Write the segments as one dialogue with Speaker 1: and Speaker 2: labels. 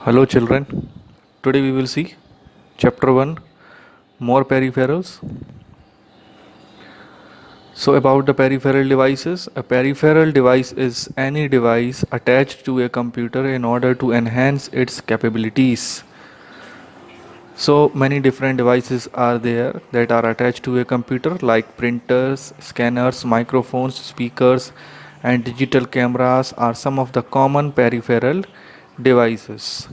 Speaker 1: Hello children. Today we will see chapter 1 more peripherals. So about the peripheral devices, a peripheral device is any device attached to a computer in order to enhance its capabilities. So many different devices are there that are attached to a computer like printers, scanners, microphones, speakers and digital cameras are some of the common peripheral devices.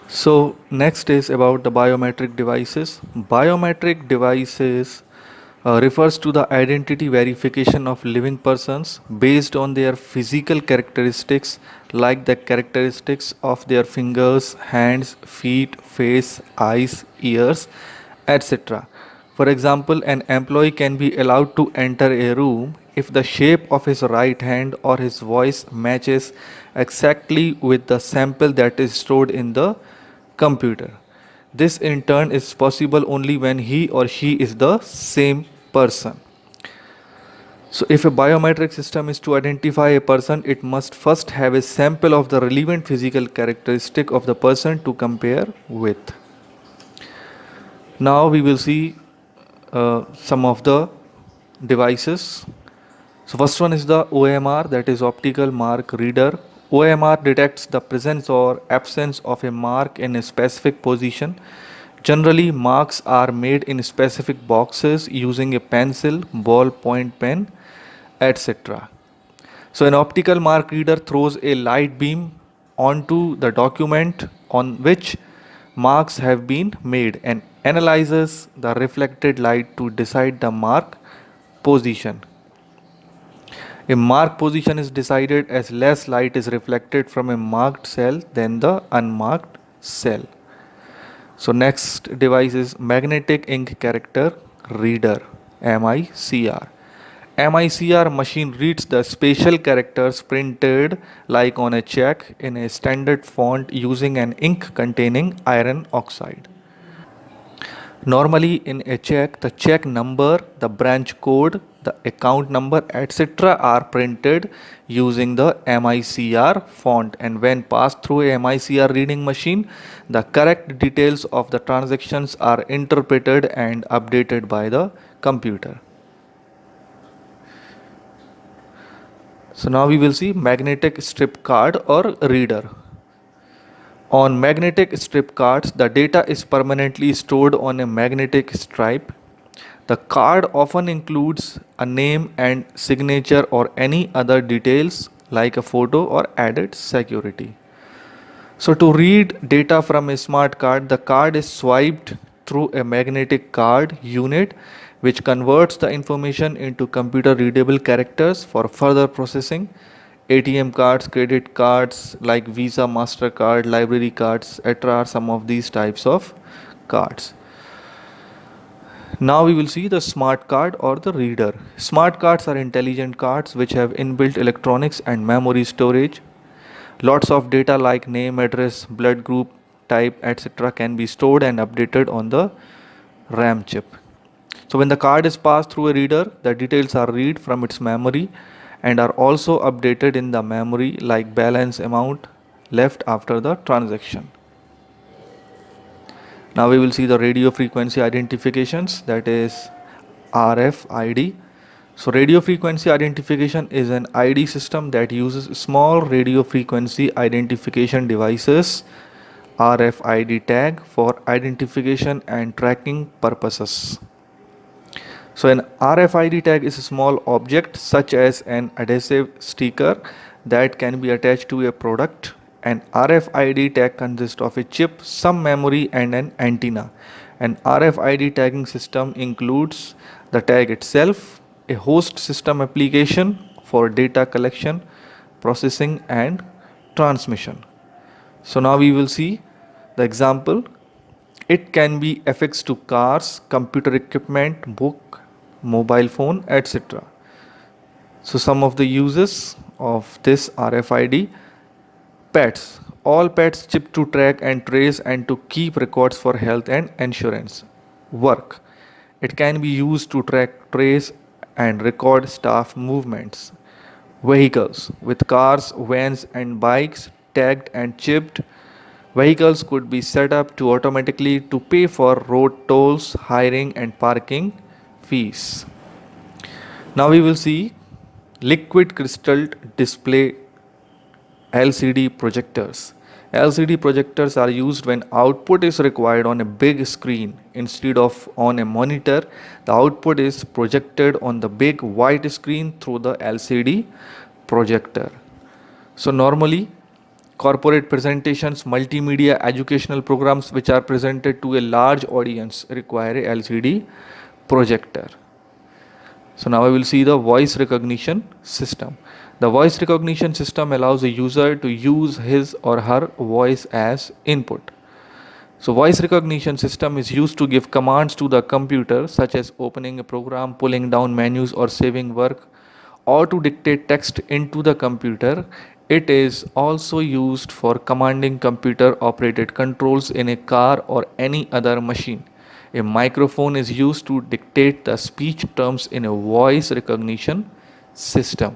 Speaker 1: So next is about the biometric devices. Biometric devices refers to the identity verification of living persons based on their physical characteristics like the characteristics of their fingers, hands, feet, face, eyes, ears, etc. For example, an employee can be allowed to enter a room if the shape of his right hand or his voice matches exactly with the sample that is stored in the computer. This in turn is possible only when he or she is the same person. So, if a biometric system is to identify a person, it must first have a sample of the relevant physical characteristic of the person to compare with. Now, we will see some of the devices. So, first one is the OMR, that is optical mark reader. OMR detects the presence or absence of a mark in a specific position. Generally, marks are made in specific boxes using a pencil, ballpoint pen, etc. So, an optical mark reader throws a light beam onto the document on which marks have been made and analyzes the reflected light to decide the mark position. A mark position is decided as less light is reflected from a marked cell than the unmarked cell. So next device is magnetic ink character reader, MICR. MICR machine reads the special characters printed like on a check in a standard font using an ink containing iron oxide. Normally, in a check, the check number, the branch code, the account number, etc. are printed using the MICR font, and when passed through a MICR reading machine, the correct details of the transactions are interpreted and updated by the computer. So now we will see magnetic strip card or reader. On magnetic strip cards, the data is permanently stored on a magnetic stripe. The card often includes a name and signature or any other details like a photo or added security. So to read data from a smart card, the card is swiped through a magnetic card unit which converts the information into computer readable characters for further processing. ATM cards, credit cards like Visa, MasterCard, library cards, etc. are some of these types of cards. Now we will see the smart card or the reader. Smart cards are intelligent cards which have inbuilt electronics and memory storage. Lots of data like name, address, blood group, type, etc. can be stored and updated on the RAM chip. So when the card is passed through a reader, the details are read from its memory and are also updated in the memory like balance amount left after the transaction. Now we will see the radio frequency identifications, that is RFID. So radio frequency identification is an ID system that uses small radio frequency identification devices RFID tag for identification and tracking purposes. So an RFID tag is a small object such as an adhesive sticker that can be attached to a product. An RFID tag consists of a chip, some memory and an antenna. An RFID tagging system includes the tag itself, a host system application for data collection, processing and transmission. So now we will see the example. It can be affixed to cars, computer equipment, book, mobile phone, etc. So some of the uses of this RFID: pets. All pets chip to track and trace and to keep records for health and insurance. Work. It can be used to track, trace, and record staff movements. Vehicles. With cars, vans, and bikes, tagged and chipped. Vehicles could be set up to automatically to pay for road tolls, hiring and parking fees. Now we will see liquid crystal display LCD projectors. LCD projectors are used when output is required on a big screen instead of on a monitor. The output is projected on the big white screen through the LCD projector. So normally corporate presentations, multimedia educational programs which are presented to a large audience require a LCD projector. So now I will see the voice recognition system. The voice recognition system allows a user to use his or her voice as input. So voice recognition system is used to give commands to the computer such as opening a program, pulling down menus or saving work, or to dictate text into the computer. It is also used for commanding computer operated controls in a car or any other machine. A microphone is used to dictate the speech terms in a voice recognition system.